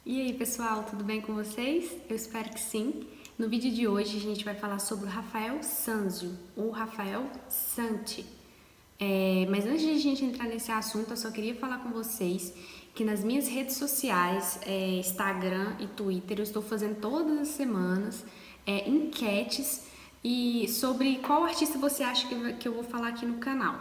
E aí, pessoal, tudo bem com vocês? Eu espero que sim. No vídeo de hoje a gente vai falar sobre o Rafael Sanzio, ou Rafael Santi. Mas antes de a gente entrar nesse assunto, eu só queria falar com vocês que nas minhas redes sociais, Instagram e Twitter, eu estou fazendo todas as semanas enquetes e sobre qual artista você acha que eu vou falar aqui no canal.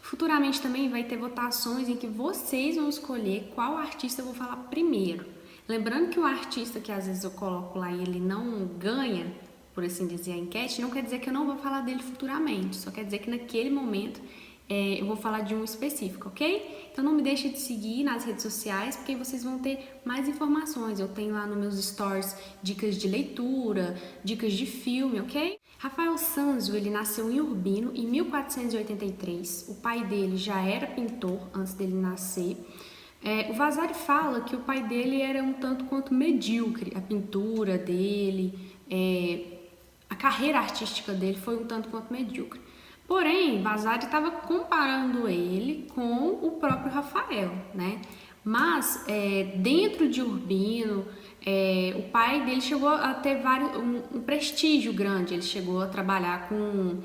Futuramente também vai ter votações em que vocês vão escolher qual artista eu vou falar primeiro. Lembrando que o artista que às vezes eu coloco lá e ele não ganha, por assim dizer, a enquete, não quer dizer que eu não vou falar dele futuramente, só quer dizer que naquele momento eu vou falar de um específico, ok? Então não me deixe de seguir nas redes sociais, porque vocês vão ter mais informações. Eu tenho lá nos meus stories dicas de leitura, dicas de filme, ok? Rafael Sanzio, ele nasceu em Urbino em 1483. O pai dele já era pintor antes dele nascer. O Vasari fala que o pai dele era um tanto quanto medíocre, a pintura dele, a carreira artística dele foi um tanto quanto medíocre. Porém, Vasari estava comparando ele com o próprio Rafael, né? Mas dentro de Urbino, o pai dele chegou a ter um prestígio grande. Ele chegou a trabalhar com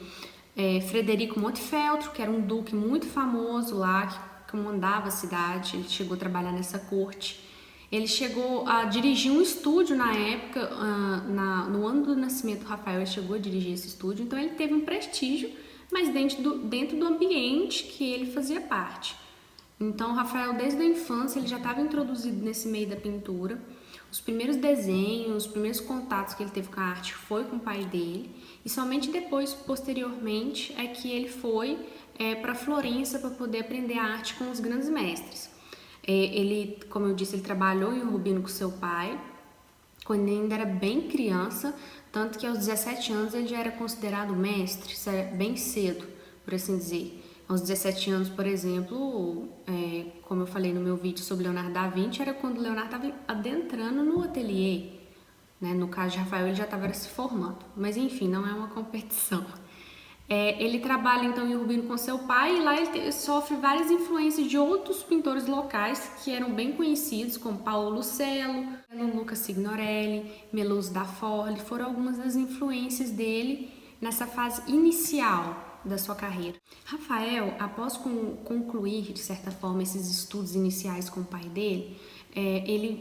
Frederico Montefeltro, que era um duque muito famoso lá, que comandava a cidade. Ele chegou a trabalhar nessa corte. Ele chegou a dirigir um estúdio na época, no ano do nascimento do Rafael, ele chegou a dirigir esse estúdio. Então ele teve um prestígio, mas dentro do ambiente que ele fazia parte. Então, o Rafael, desde a infância, ele já estava introduzido nesse meio da pintura. Os primeiros desenhos, os primeiros contatos que ele teve com a arte foi com o pai dele. E somente depois, posteriormente, é que ele foi para Florença para poder aprender a arte com os grandes mestres. Ele, como eu disse, ele trabalhou em Urbino com seu pai, quando ele ainda era bem criança, tanto que aos 17 anos ele já era considerado mestre, isso é bem cedo, por assim dizer. Aos 17 anos, por exemplo, como eu falei no meu vídeo sobre Leonardo da Vinci, era quando Leonardo estava adentrando no ateliê. Né? No caso de Rafael, ele já estava se formando. Mas enfim, não é uma competição. Ele trabalha então em Urbino com seu pai e lá ele sofre várias influências de outros pintores locais que eram bem conhecidos, como Paolo Lucello, Luca Signorelli, Meluso da Forlì, foram algumas das influências dele nessa fase inicial da sua carreira. Rafael, após concluir, de certa forma, esses estudos iniciais com o pai dele,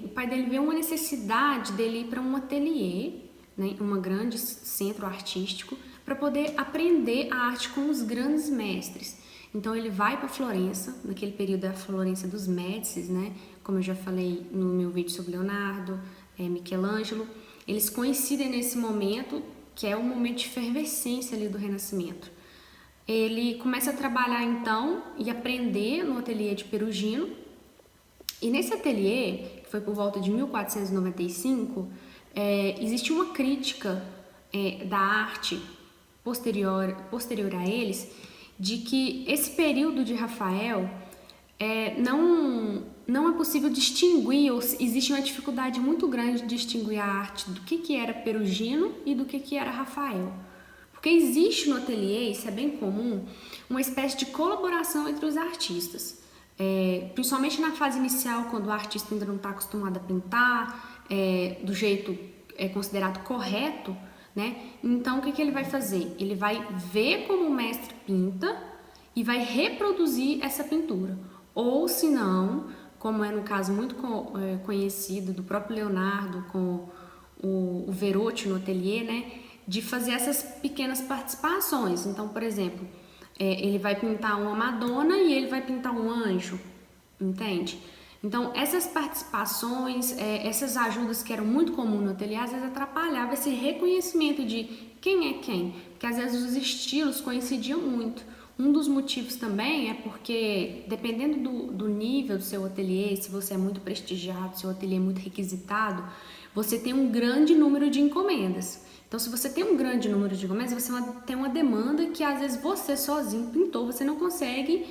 o pai dele vê uma necessidade dele ir para um ateliê, né, um grande centro artístico, para poder aprender a arte com os grandes mestres. Então ele vai para Florença, naquele período da Florença dos Médicis, né? Como eu já falei no meu vídeo sobre Leonardo, Michelangelo. Eles coincidem nesse momento, que é um momento de efervescência ali do Renascimento. Ele começa a trabalhar então e aprender no ateliê de Perugino. E nesse ateliê, que foi por volta de 1495, existe uma crítica da arte posterior a eles, de que esse período de Rafael não é possível distinguir, ou existe uma dificuldade muito grande de distinguir a arte do que era Perugino e do que era Rafael. Porque existe no ateliê, isso é bem comum, uma espécie de colaboração entre os artistas. Principalmente na fase inicial, quando o artista ainda não está acostumado a pintar do jeito considerado correto, né? Então, o que ele vai fazer? Ele vai ver como o mestre pinta e vai reproduzir essa pintura. Ou, se não, como é no caso muito conhecido do próprio Leonardo com o Verrocchio no ateliê, né? De fazer essas pequenas participações. Então, por exemplo, ele vai pintar uma Madonna e ele vai pintar um anjo, entende? Então, essas participações, essas ajudas que eram muito comuns no ateliê, às vezes atrapalhava esse reconhecimento de quem é quem, porque às vezes os estilos coincidiam muito. Um dos motivos também é porque, dependendo do nível do seu ateliê, se você é muito prestigiado, seu ateliê é muito requisitado, você tem um grande número de encomendas. Então, se você tem um grande número de encomendas, você tem uma demanda que às vezes você sozinho pintou, você não consegue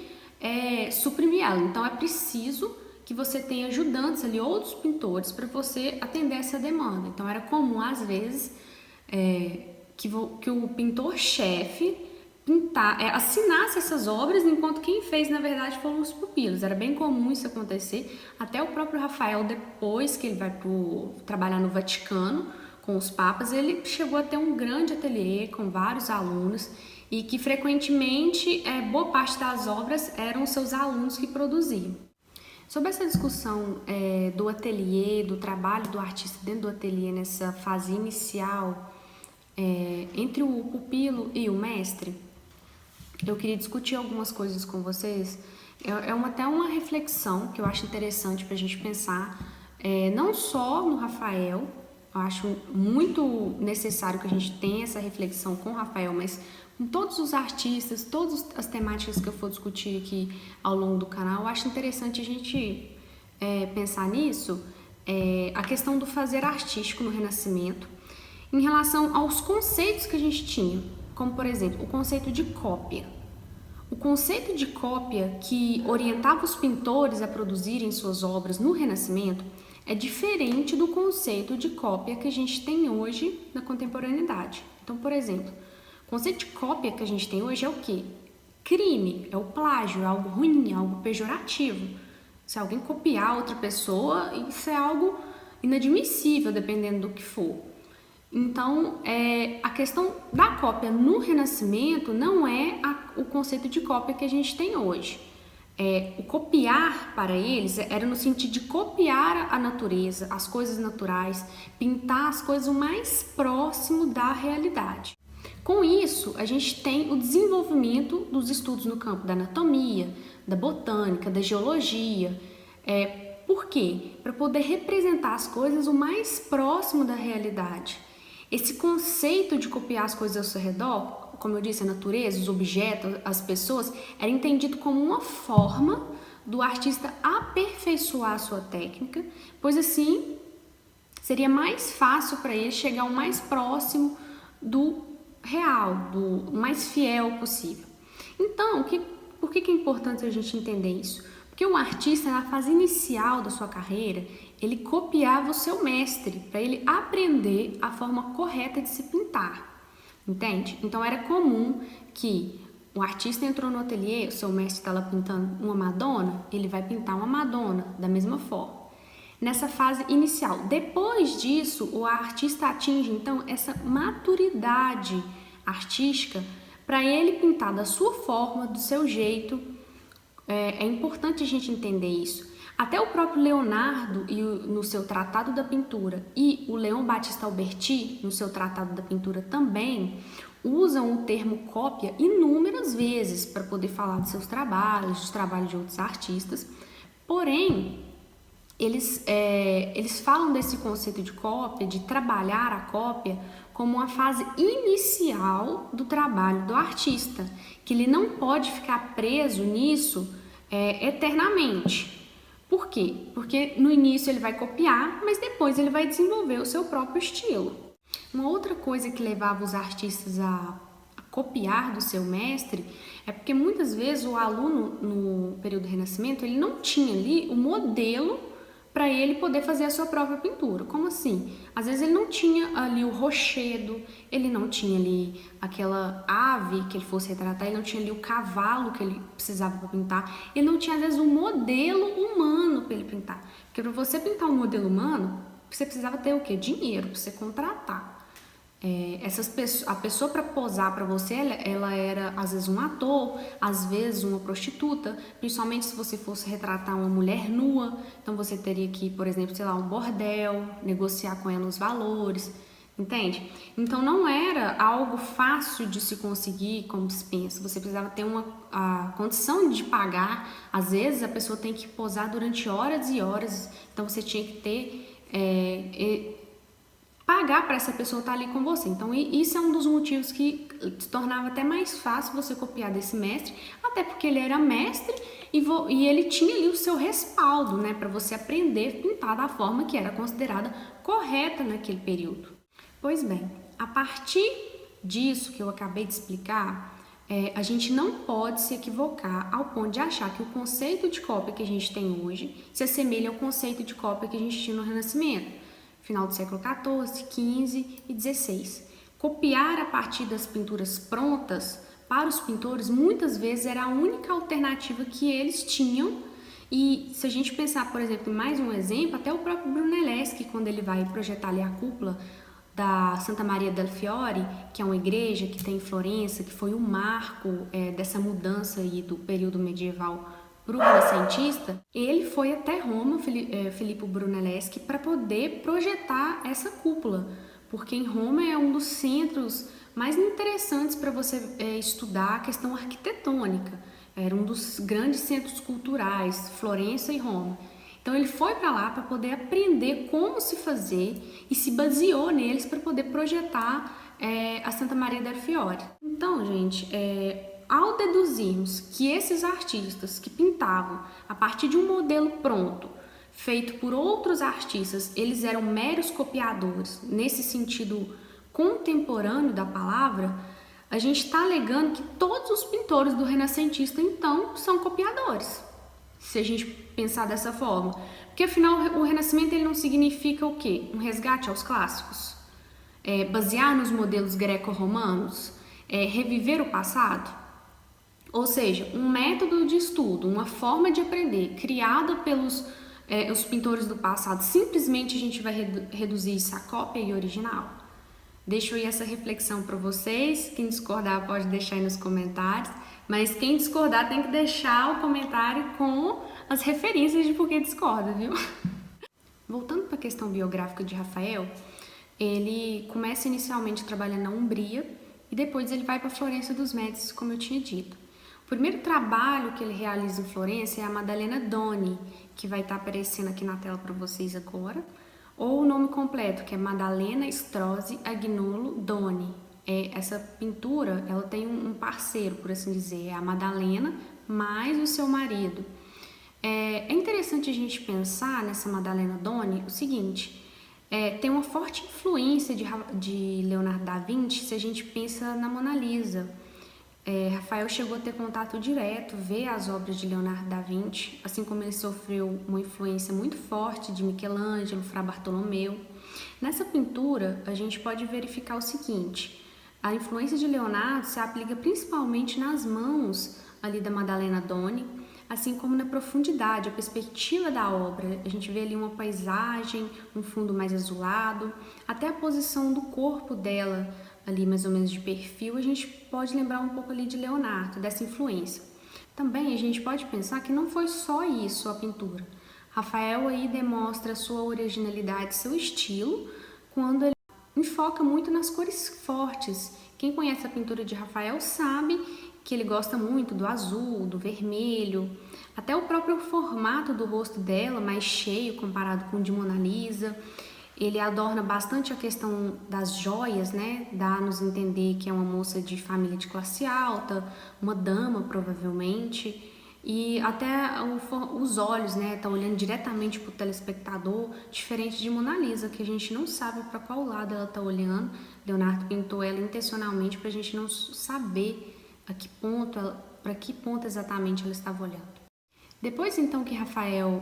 suprimir ela. Então, é preciso que você tenha ajudantes ali, outros pintores, para você atender essa demanda. Então, era comum, às vezes, que o pintor-chefe assinasse essas obras, enquanto quem fez, na verdade, foram os pupilos. Era bem comum isso acontecer. Até o próprio Rafael, depois que ele vai trabalhar no Vaticano com os papas, ele chegou a ter um grande ateliê com vários alunos e que frequentemente boa parte das obras eram seus alunos que produziam. Sobre essa discussão do ateliê, do trabalho do artista dentro do ateliê nessa fase inicial, entre o pupilo e o mestre, eu queria discutir algumas coisas com vocês. Até uma reflexão que eu acho interessante para a gente pensar, não só no Rafael. Eu acho muito necessário que a gente tenha essa reflexão com o Rafael, mas com todos os artistas, todas as temáticas que eu for discutir aqui ao longo do canal. Eu acho interessante a gente pensar nisso, a questão do fazer artístico no Renascimento, em relação aos conceitos que a gente tinha, como, por exemplo, o conceito de cópia. O conceito de cópia que orientava os pintores a produzirem suas obras no Renascimento é diferente do conceito de cópia que a gente tem hoje na contemporaneidade. Então, por exemplo, o conceito de cópia que a gente tem hoje é o quê? Crime, é o plágio, é algo ruim, é algo pejorativo. Se alguém copiar outra pessoa, isso é algo inadmissível, dependendo do que for. Então, a questão da cópia no Renascimento não é o conceito de cópia que a gente tem hoje. O copiar para eles era no sentido de copiar a natureza, as coisas naturais, pintar as coisas o mais próximo da realidade. Com isso, a gente tem o desenvolvimento dos estudos no campo da anatomia, da botânica, da geologia. Por quê? Para poder representar as coisas o mais próximo da realidade. Esse conceito de copiar as coisas ao seu redor, como eu disse, a natureza, os objetos, as pessoas, era entendido como uma forma do artista aperfeiçoar a sua técnica, pois assim seria mais fácil para ele chegar o mais próximo do real, do mais fiel possível. Então, por que é importante a gente entender isso? Porque o artista, na fase inicial da sua carreira, ele copiava o seu mestre para ele aprender a forma correta de se pintar, entende? Então era comum que o artista entrou no ateliê, o seu mestre está lá pintando uma Madonna, ele vai pintar uma Madonna da mesma forma. Nessa fase inicial. Depois disso, o artista atinge então essa maturidade artística para ele pintar da sua forma, do seu jeito. É importante a gente entender isso. Até o próprio Leonardo, no seu Tratado da Pintura, e o Leon Battista Alberti, no seu Tratado da Pintura também, usam o termo cópia inúmeras vezes para poder falar dos seus trabalhos, dos trabalhos de outros artistas. Porém, eles falam desse conceito de cópia, de trabalhar a cópia, como uma fase inicial do trabalho do artista, que ele não pode ficar preso nisso eternamente. Por quê? Porque no início ele vai copiar, mas depois ele vai desenvolver o seu próprio estilo. Uma outra coisa que levava os artistas a copiar do seu mestre é porque muitas vezes o aluno no período do Renascimento ele não tinha ali o modelo para ele poder fazer a sua própria pintura. Como assim? Às vezes ele não tinha ali o rochedo, ele não tinha ali aquela ave que ele fosse retratar, ele não tinha ali o cavalo que ele precisava para pintar, ele não tinha às vezes um modelo humano para ele pintar. Porque para você pintar um modelo humano, você precisava ter o quê? Dinheiro, para você contratar. A pessoa para posar para você, ela era às vezes um ator, às vezes uma prostituta, principalmente se você fosse retratar uma mulher nua, então você teria que, por exemplo, sei lá, um bordel, negociar com ela os valores, entende? Então não era algo fácil de se conseguir como se pensa, você precisava ter a condição de pagar, às vezes a pessoa tem que posar durante horas e horas, então você tinha que ter... pagar para essa pessoa estar ali com você. Então isso é um dos motivos que se tornava até mais fácil você copiar desse mestre, até porque ele era mestre e ele tinha ali o seu respaldo, né, para você aprender a pintar da forma que era considerada correta naquele período. Pois bem, a partir disso que eu acabei de explicar, a gente não pode se equivocar ao ponto de achar que o conceito de cópia que a gente tem hoje se assemelha ao conceito de cópia que a gente tinha no Renascimento, final do século XIV, XV e XVI. Copiar a partir das pinturas prontas para os pintores, muitas vezes era a única alternativa que eles tinham. E se a gente pensar, por exemplo, em mais um exemplo, até o próprio Brunelleschi, quando ele vai projetar ali a cúpula da Santa Maria del Fiore, que é uma igreja que tem em Florença, que foi o marco dessa mudança aí do período medieval para o renascentista, ele foi até Roma, Filippo Brunelleschi, para poder projetar essa cúpula, porque em Roma é um dos centros mais interessantes para você estudar a questão arquitetônica. Era um dos grandes centros culturais, Florença e Roma. Então ele foi para lá para poder aprender como se fazer e se baseou neles para poder projetar a Santa Maria del Fiore. Então, gente, ao deduzirmos que esses artistas que pintavam a partir de um modelo pronto, feito por outros artistas, eles eram meros copiadores, nesse sentido contemporâneo da palavra, a gente está alegando que todos os pintores do renascentista, então, são copiadores, se a gente pensar dessa forma. Porque, afinal, o renascimento ele não significa o quê? Um resgate aos clássicos? Basear nos modelos greco-romanos? Reviver o passado? Ou seja, um método de estudo, uma forma de aprender criada pelos os pintores do passado, simplesmente a gente vai reduzir isso a cópia e original? Deixo aí essa reflexão para vocês. Quem discordar pode deixar aí nos comentários, mas quem discordar tem que deixar o comentário com as referências de por que discorda, viu? Voltando para a questão biográfica de Rafael, ele começa inicialmente trabalhando na Umbria e depois ele vai para Florença dos Médici, como eu tinha dito. O primeiro trabalho que ele realiza em Florença é a Maddalena Doni, que vai estar aparecendo aqui na tela para vocês agora, ou o nome completo, que é Maddalena Strozzi Agnolo Doni. Essa pintura, ela tem um parceiro, por assim dizer, é a Maddalena mais o seu marido. É interessante a gente pensar nessa Maddalena Doni o seguinte, tem uma forte influência de Leonardo da Vinci se a gente pensa na Mona Lisa. Rafael chegou a ter contato direto, ver as obras de Leonardo da Vinci, assim como ele sofreu uma influência muito forte de Michelangelo, Fra Bartolomeu. Nessa pintura, a gente pode verificar o seguinte, a influência de Leonardo se aplica principalmente nas mãos ali da Maddalena Doni, assim como na profundidade, a perspectiva da obra. A gente vê ali uma paisagem, um fundo mais azulado, até a posição do corpo dela, ali mais ou menos de perfil, a gente pode lembrar um pouco ali de Leonardo, dessa influência. Também a gente pode pensar que não foi só isso a pintura. Rafael aí demonstra sua originalidade, seu estilo, quando ele enfoca muito nas cores fortes. Quem conhece a pintura de Rafael sabe que ele gosta muito do azul, do vermelho, até o próprio formato do rosto dela, mais cheio comparado com o de Mona Lisa. Ele adorna bastante a questão das joias, né? Dá a nos entender que é uma moça de família de classe alta, uma dama provavelmente, e até os olhos, né? Tá olhando diretamente para o telespectador, diferente de Mona Lisa, que a gente não sabe para qual lado ela tá olhando. Leonardo pintou ela intencionalmente para a gente não saber para que ponto exatamente ela estava olhando. Depois, então, que Rafael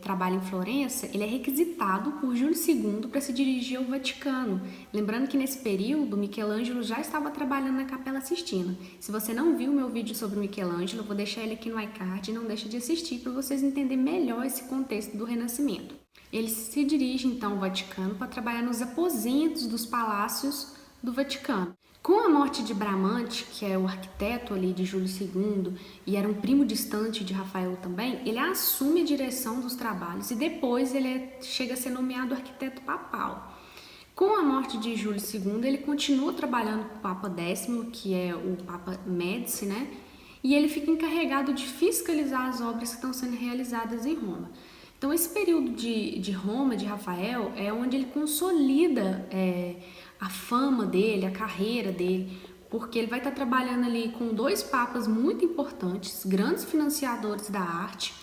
trabalha em Florença, ele é requisitado por Júlio II para se dirigir ao Vaticano. Lembrando que nesse período, Michelangelo já estava trabalhando na Capela Sistina. Se você não viu meu vídeo sobre Michelangelo, eu vou deixar ele aqui no iCard e não deixe de assistir para vocês entenderem melhor esse contexto do Renascimento. Ele se dirige, então, ao Vaticano para trabalhar nos aposentos dos palácios do Vaticano. Com a morte de Bramante, que é o arquiteto ali de Júlio II e era um primo distante de Rafael também, ele assume a direção dos trabalhos e depois ele chega a ser nomeado arquiteto papal. Com a morte de Júlio II, ele continua trabalhando com o Papa X, que é o Papa Médici, né? E ele fica encarregado de fiscalizar as obras que estão sendo realizadas em Roma. Então, esse período de Roma, de Rafael, é onde ele consolida a fama dele, a carreira dele, porque ele vai estar trabalhando ali com dois papas muito importantes, grandes financiadores da arte,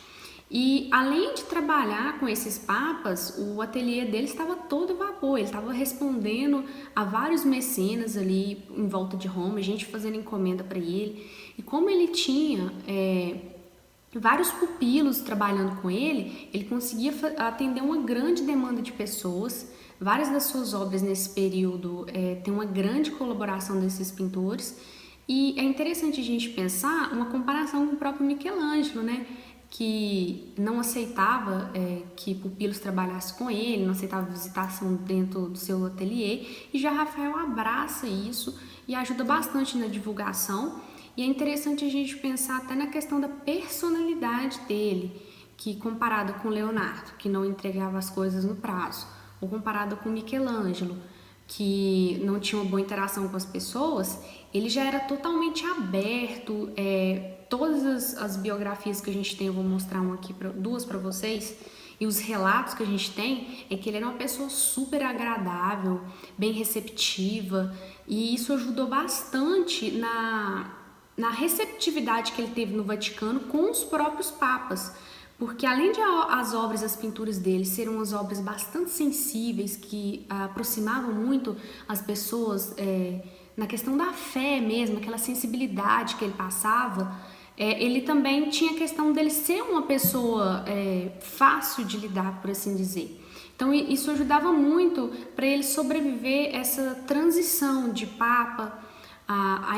e além de trabalhar com esses papas, o ateliê dele estava todo vapor, ele estava respondendo a vários mecenas ali em volta de Roma, gente fazendo encomenda para ele, e como ele tinha vários pupilos trabalhando com ele, ele conseguia atender uma grande demanda de pessoas. Várias das suas obras nesse período têm uma grande colaboração desses pintores E é interessante a gente pensar uma comparação com o próprio Michelangelo, né? Que não aceitava que pupilos trabalhassem com ele, não aceitava visitação dentro do seu ateliê, e já Rafael abraça isso e ajuda bastante na divulgação. E é interessante a gente pensar até na questão da personalidade dele, que comparada com Leonardo, que não entregava as coisas no prazo, ou comparada com Michelangelo, que não tinha uma boa interação com as pessoas, ele já era totalmente aberto. Todas as biografias que a gente tem, eu vou mostrar duas para vocês, e os relatos que a gente tem é que ele era uma pessoa super agradável, bem receptiva, e isso ajudou bastante na receptividade que ele teve no Vaticano com os próprios papas. Porque além de as obras, as pinturas dele serem umas obras bastante sensíveis, que aproximavam muito as pessoas na questão da fé mesmo, aquela sensibilidade que ele passava, ele também tinha a questão dele ser uma pessoa fácil de lidar, por assim dizer. Então isso ajudava muito para ele sobreviver essa transição de papa.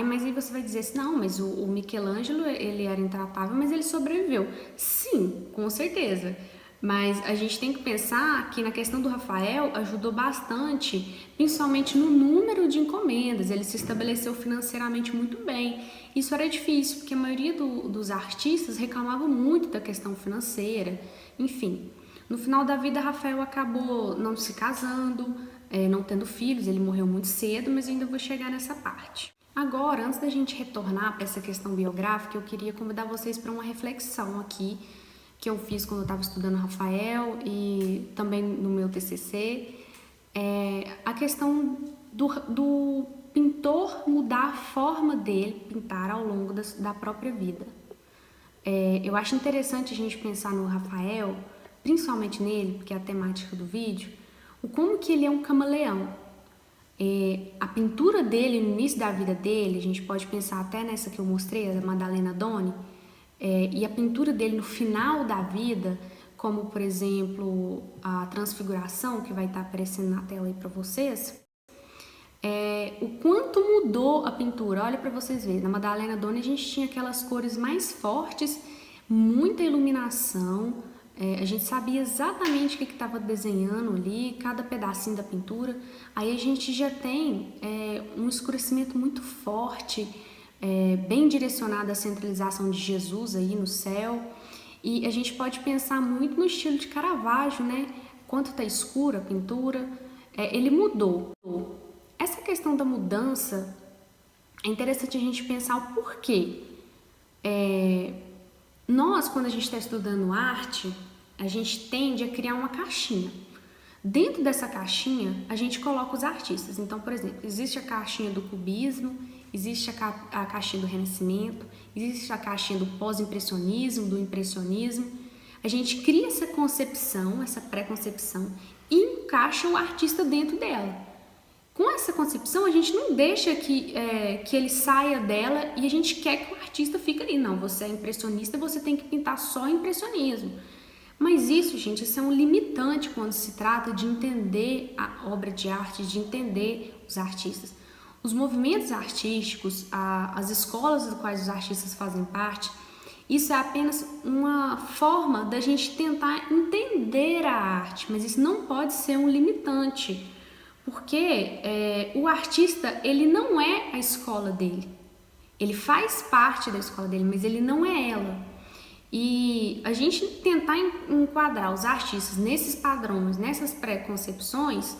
Mas aí você vai dizer assim, não, mas o Michelangelo, ele era intratável, mas ele sobreviveu. Sim, com certeza. Mas a gente tem que pensar que na questão do Rafael ajudou bastante, principalmente no número de encomendas. Ele se estabeleceu financeiramente muito bem. Isso era difícil, porque a maioria dos artistas reclamava muito da questão financeira. Enfim, no final da vida, Rafael acabou não se casando, não tendo filhos. Ele morreu muito cedo, mas eu ainda vou chegar nessa parte. Agora, antes da gente retornar para essa questão biográfica, eu queria convidar vocês para uma reflexão aqui que eu fiz quando eu estava estudando Rafael e também no meu TCC. A questão do pintor mudar a forma dele pintar ao longo da própria vida. Eu acho interessante a gente pensar no Rafael, principalmente nele, porque é a temática do vídeo, como que ele é um camaleão. A pintura dele, no início da vida dele, a gente pode pensar até nessa que eu mostrei, a da Maddalena Doni, e a pintura dele no final da vida, como por exemplo a Transfiguração, que vai estar aparecendo na tela aí para vocês, o quanto mudou a pintura. Olha para vocês verem, na Maddalena Doni a gente tinha aquelas cores mais fortes, muita iluminação, a gente sabia exatamente o que estava desenhando ali, cada pedacinho da pintura. Aí a gente já tem um escurecimento muito forte, bem direcionado à centralização de Jesus aí no céu. E a gente pode pensar muito no estilo de Caravaggio, né? Quanto está escura a pintura, ele mudou. Essa questão da mudança, é interessante a gente pensar o porquê. Nós, quando a gente está estudando arte, a gente tende a criar uma caixinha. Dentro dessa caixinha, a gente coloca os artistas. Então, por exemplo, existe a caixinha do cubismo, existe a caixinha do renascimento, existe a caixinha do pós-impressionismo, do impressionismo. A gente cria essa concepção, essa pré-concepção, e encaixa o artista dentro dela. Com essa concepção, a gente não deixa que ele saia dela e a gente quer que o artista fique ali. Não, você é impressionista, você tem que pintar só impressionismo. Mas isso é um limitante quando se trata de entender a obra de arte, de entender os artistas. Os movimentos artísticos, as escolas das quais os artistas fazem parte, isso é apenas uma forma da gente tentar entender a arte, mas isso não pode ser um limitante. Porque o artista, ele não é a escola dele. Ele faz parte da escola dele, mas ele não é ela. E a gente tentar enquadrar os artistas nesses padrões, nessas preconcepções,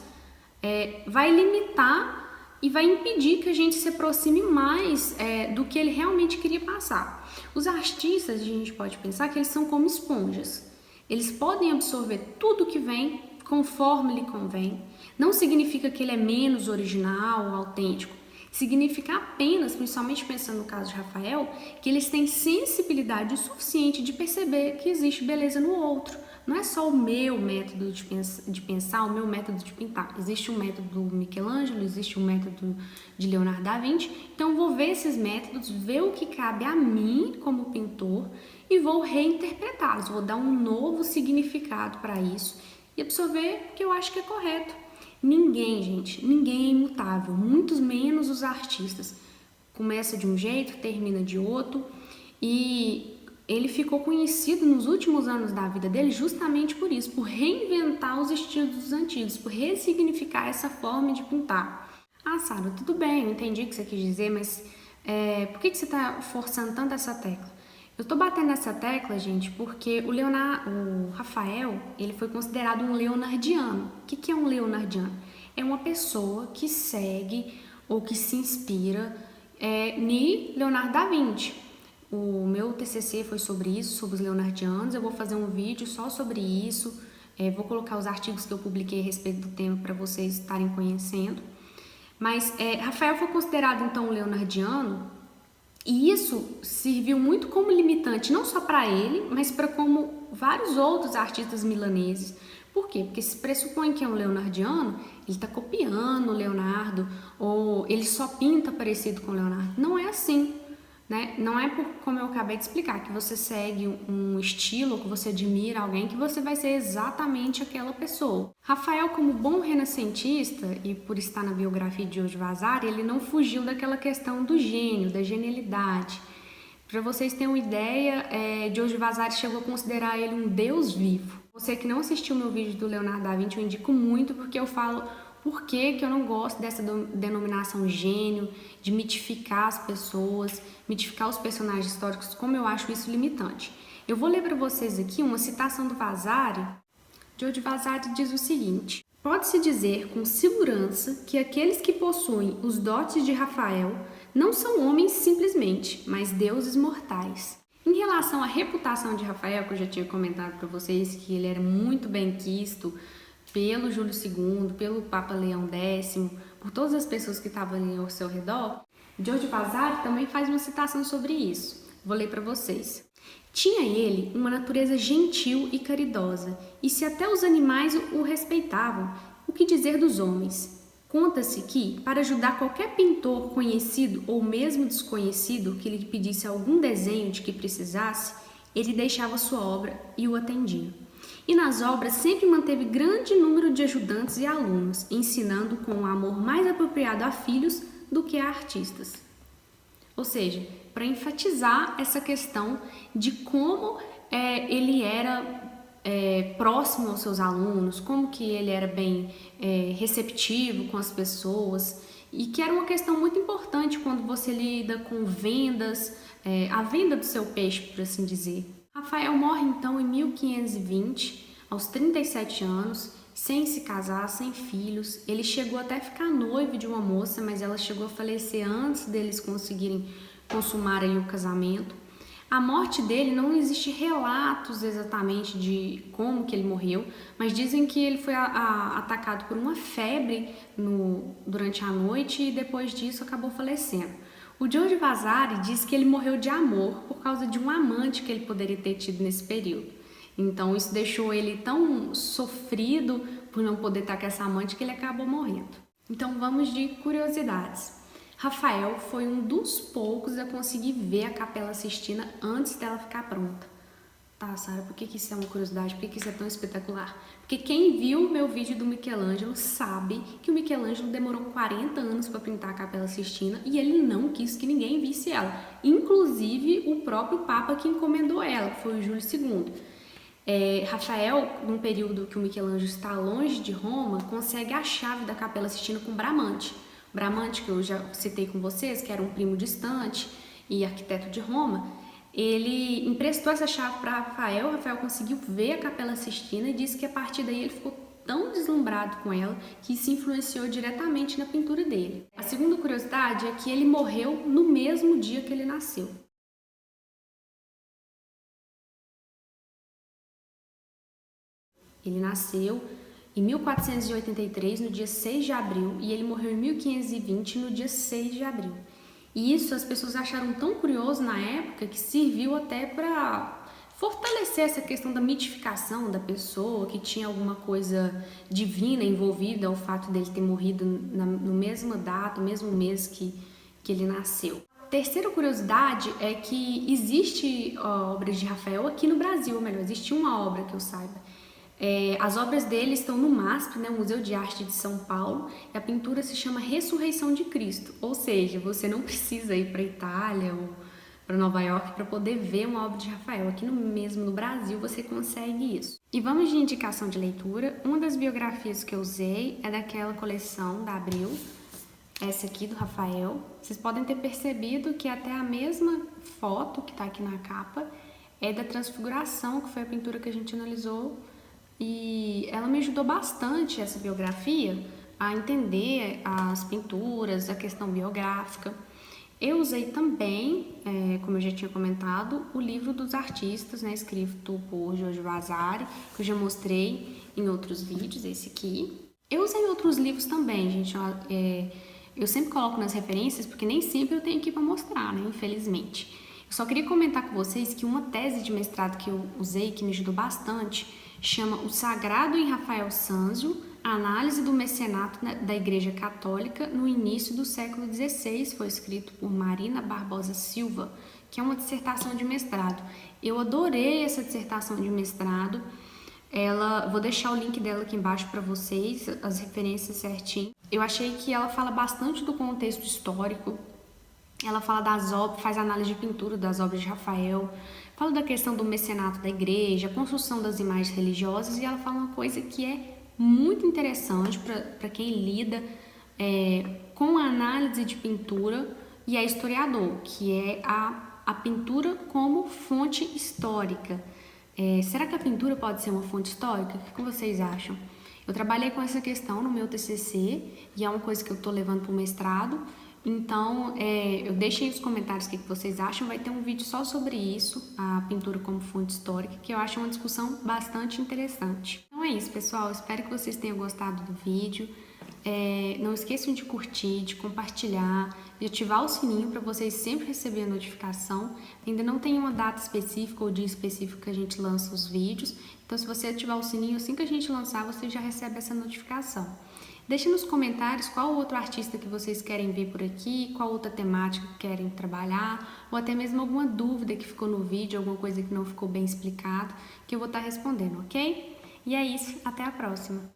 vai limitar e vai impedir que a gente se aproxime mais do que ele realmente queria passar. Os artistas, a gente pode pensar que eles são como esponjas. Eles podem absorver tudo que vem conforme lhe convém. Não significa que ele é menos original ou autêntico. Significa apenas, principalmente pensando no caso de Rafael, que eles têm sensibilidade o suficiente de perceber que existe beleza no outro. Não é só o meu método de pensar, o meu método de pintar. Existe um método do Michelangelo, existe um método de Leonardo da Vinci. Então eu vou ver esses métodos, ver o que cabe a mim como pintor e vou reinterpretá-los. Vou dar um novo significado para isso e absorver o que eu acho que é correto. Ninguém, gente, ninguém é imutável, muito menos os artistas. começa de um jeito, termina de outro, e ele ficou conhecido nos últimos anos da vida dele justamente por isso, por reinventar os estilos dos antigos, por ressignificar essa forma de pintar. Ah, Sara, tudo bem, eu entendi o que você quis dizer, mas por que você está forçando tanto essa tecla? Eu estou batendo nessa tecla, gente, porque o Rafael, ele foi considerado um leonardiano. O que é um leonardiano? É uma pessoa que segue ou que se inspira em Leonardo da Vinci. O meu TCC foi sobre isso, sobre os leonardianos. Eu vou fazer um vídeo só sobre isso. Vou colocar os artigos que eu publiquei a respeito do tema para vocês estarem conhecendo. Mas Rafael foi considerado então um leonardiano, e isso serviu muito como limitante, não só para ele, mas para como vários outros artistas milaneses. Por quê? Porque se pressupõe que é um leonardiano, ele está copiando o Leonardo, ou ele só pinta parecido com o Leonardo. Não é assim, né? Não é como eu acabei de explicar, que você segue um estilo, que você admira alguém, que você vai ser exatamente aquela pessoa. Rafael, como bom renascentista, e por estar na biografia de Giorgio Vasari, ele não fugiu daquela questão do gênio, da genialidade. Para vocês terem uma ideia, Giorgio Vasari chegou a considerar ele um deus vivo. Você que não assistiu meu vídeo do Leonardo da Vinci, eu indico muito, porque eu falo por que eu não gosto dessa denominação gênio, de mitificar as pessoas, mitificar os personagens históricos, como eu acho isso limitante. Eu vou ler para vocês aqui uma citação do Vasari. Giorgio Vasari diz o seguinte: pode-se dizer com segurança que aqueles que possuem os dotes de Rafael não são homens simplesmente, mas deuses mortais. Em relação à reputação de Rafael, que eu já tinha comentado para vocês, que ele era muito bem quisto pelo Júlio II, pelo Papa Leão X, por todas as pessoas que estavam ali ao seu redor, Giorgio Vasari também faz uma citação sobre isso. Vou ler para vocês. Tinha ele uma natureza gentil e caridosa, e se até os animais o respeitavam, o que dizer dos homens? Conta-se que, para ajudar qualquer pintor conhecido ou mesmo desconhecido que lhe pedisse algum desenho de que precisasse, ele deixava sua obra e o atendia. E nas obras sempre manteve grande número de ajudantes e alunos, ensinando com um amor mais apropriado a filhos do que a artistas. Ou seja, para enfatizar essa questão de como ele era próximo aos seus alunos, como que ele era bem receptivo com as pessoas, e que era uma questão muito importante quando você lida com vendas, a venda do seu peixe, por assim dizer. Rafael morre então em 1520, aos 37 anos, sem se casar, sem filhos. Ele chegou até a ficar noivo de uma moça, mas ela chegou a falecer antes deles conseguirem consumar aí o casamento. A morte dele, não existe relatos exatamente de como que ele morreu, mas dizem que ele foi atacado por uma febre durante a noite e depois disso acabou falecendo. O Giorgio Vasari diz que ele morreu de amor por causa de um amante que ele poderia ter tido nesse período. Então isso deixou ele tão sofrido por não poder estar com essa amante que ele acabou morrendo. Então vamos de curiosidades. Rafael foi um dos poucos a conseguir ver a Capela Sistina antes dela ficar pronta. Tá, Sara, por que isso é uma curiosidade? Por que isso é tão espetacular? Porque quem viu o meu vídeo do Michelangelo sabe que o Michelangelo demorou 40 anos para pintar a Capela Sistina e ele não quis que ninguém visse ela. Inclusive o próprio Papa que encomendou ela, foi o Júlio II. Rafael, num período que o Michelangelo está longe de Roma, consegue a chave da Capela Sistina com Bramante. Bramante, que eu já citei com vocês, que era um primo distante e arquiteto de Roma, ele emprestou essa chave para Rafael. Rafael conseguiu ver a Capela Sistina e disse que a partir daí ele ficou tão deslumbrado com ela que isso influenciou diretamente na pintura dele. A segunda curiosidade é que ele morreu no mesmo dia que ele nasceu. Ele nasceu em 1483, no dia 6 de abril, e ele morreu em 1520, no dia 6 de abril. E isso as pessoas acharam tão curioso na época que serviu até para fortalecer essa questão da mitificação da pessoa, que tinha alguma coisa divina envolvida ao fato dele ter morrido no mesma data, no mesmo mês que ele nasceu. Terceira curiosidade é que existe obras de Rafael aqui no Brasil, ou melhor, existe uma obra que eu saiba. As obras dele estão no MASP, né, o Museu de Arte de São Paulo, e a pintura se chama Ressurreição de Cristo, ou seja, você não precisa ir para a Itália ou para Nova York para poder ver uma obra de Rafael. Aqui mesmo no Brasil você consegue isso. E vamos de indicação de leitura. Uma das biografias que eu usei é daquela coleção da Abril, essa aqui do Rafael. Vocês podem ter percebido que até a mesma foto que está aqui na capa é da Transfiguração, que foi a pintura que a gente analisou, e ela me ajudou bastante, essa biografia, a entender as pinturas, a questão biográfica. Eu usei também, como eu já tinha comentado, o livro dos artistas, né, escrito por Giorgio Vasari, que eu já mostrei em outros vídeos, esse aqui. Eu usei outros livros também, gente. Eu sempre coloco nas referências, porque nem sempre eu tenho aqui para mostrar, né, infelizmente. Eu só queria comentar com vocês que uma tese de mestrado que eu usei, que me ajudou bastante, chama O Sagrado em Rafael Sanzio, Análise do Mecenato da Igreja Católica no início do século XVI, foi escrito por Marina Barbosa Silva, que é uma dissertação de mestrado. Eu adorei essa dissertação de mestrado. Vou deixar o link dela aqui embaixo para vocês, as referências certinho. Eu achei que ela fala bastante do contexto histórico. Ela fala das obras, faz análise de pintura das obras de Rafael, fala da questão do mecenato da igreja, a construção das imagens religiosas, e ela fala uma coisa que é muito interessante para quem lida com a análise de pintura e é historiador, que é a pintura como fonte histórica. Será que a pintura pode ser uma fonte histórica? O que vocês acham? Eu trabalhei com essa questão no meu TCC e é uma coisa que eu estou levando para o mestrado. Então, eu deixei os comentários o que vocês acham. Vai ter um vídeo só sobre isso, a pintura como fonte histórica, que eu acho uma discussão bastante interessante. Então é isso, pessoal. Espero que vocês tenham gostado do vídeo. Não esqueçam de curtir, de compartilhar, de ativar o sininho para vocês sempre receberem a notificação. Ainda não tem uma data específica ou dia específico que a gente lança os vídeos. Então, se você ativar o sininho, assim que a gente lançar, você já recebe essa notificação. Deixe nos comentários qual outro artista que vocês querem ver por aqui, qual outra temática que querem trabalhar, ou até mesmo alguma dúvida que ficou no vídeo, alguma coisa que não ficou bem explicado, que eu vou estar respondendo, ok? E é isso, até a próxima!